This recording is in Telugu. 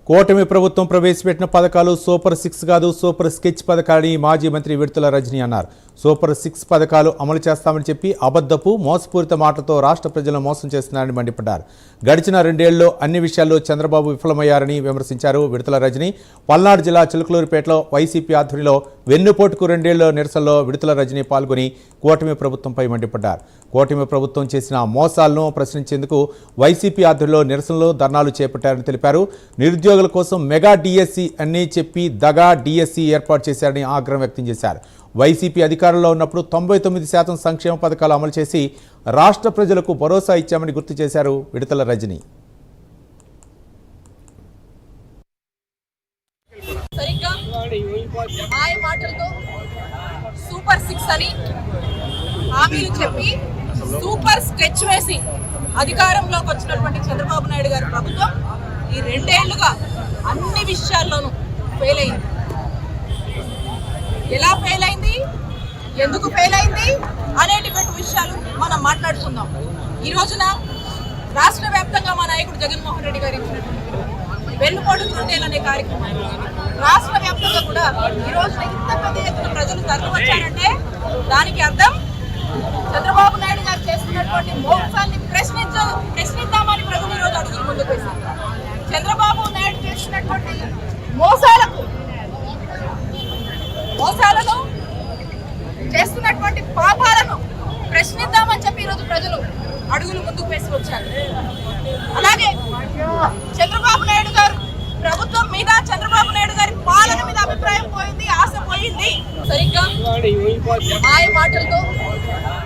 కూటమి ప్రభుత్వం ప్రవేశపెట్టిన పథకాలు సూపర్ 6 కాదు, సూపర్ స్కెచ్ పథకాలని మాజీ మంత్రి విడుదల రజనీ అన్నారు. సూపర్ 6 పథకాలు అమలు చేస్తామని చెప్పి అబద్ధపు మోసపూరిత మాటలతో రాష్ట్ర ప్రజలను మోసం చేస్తున్నారని మండిపడ్డారు. గడిచిన 2 ఏళ్లలో అన్ని విషయాల్లో చంద్రబాబు విఫలమయ్యారని విమర్శించారు విడుదల రజనీ. పల్నాడు జిల్లా చిలకలూరిపేటలో వైసీపీ ఆధ్వర్యంలో వెన్నుపోటుకు 2 ఏళ్ల నిరసనలో విడుదల రజనీ పాల్గొని కూటమి ప్రభుత్వంపై మండిపడ్డారు. కూటమి ప్రభుత్వం చేసిన మోసాలను ప్రశ్నించేందుకు వైసీపీ ఆధ్వర్యంలో నిరసనలు, ధర్నాలు చేపట్టారని తెలిపారు. నిరుద్యోగుల కోసం మెగా డిఎస్సి అని చెప్పి దగా డిఎస్సి ఏర్పాటు చేశారని ఆగ్రహం వ్యక్తం చేశారు. వైసీపీ అధికారంలో ఉన్నప్పుడు 99% సంక్షేమ పథకాలు అమలు చేసి రాష్ట్ర ప్రజలకు భరోసా ఇచ్చామని గుర్తు చేశారు విడుదల రజనీ. సూపర్ 6 అని హామీలు చెప్పి సూపర్ స్కెచ్ వేసి అధికారంలోకి వచ్చినటువంటి చంద్రబాబు నాయుడు గారి ప్రభుత్వం ఈ 2 ఏళ్లుగా అన్ని విషయాల్లోనూ ఫెయిల్ అయింది. ఎలా ఫెయిల్ అయింది, ఎందుకు ఫెయిల్ అయింది అనేటువంటి విషయాలు మనం మాట్లాడుకుందాం. ఈ రోజున రాష్ట్ర వ్యాప్తంగా మా నాయకుడు జగన్మోహన్ రెడ్డి గారు ఇచ్చినటువంటి వెన్నుపోటు త్రుటేలు అనే కార్యక్రమం రాష్ట్ర వ్యాప్తంగా కూడా ఈ రోజున ఇంత పెద్ద ఎత్తున ప్రజలు తరలి వచ్చారంటే దానికి అర్థం చంద్రబాబు నాయుడు గారు చేస్తున్నటువంటి మోసాన్ని ప్రశ్నిద్దామని ప్రజలు ఈ రోజు అడుగులు ముందుకు వేశారు. చంద్రబాబు నాయుడు చేస్తున్నటువంటి మోసాలను చేస్తున్నటువంటి పాపాలను ప్రశ్నిద్దామని చెప్పి ఈరోజు ప్రజలు అడుగులు ముందుకు వేసుకొచ్చారు. అలాగే చంద్రబాబు నాయుడు గారు ప్రభుత్వం మీద, చంద్రబాబు నాయుడు గారి పాలన మీద అభిప్రాయం పోయింది, ఆశ పోయింది. సరిగ్గా మాయ మాటలతో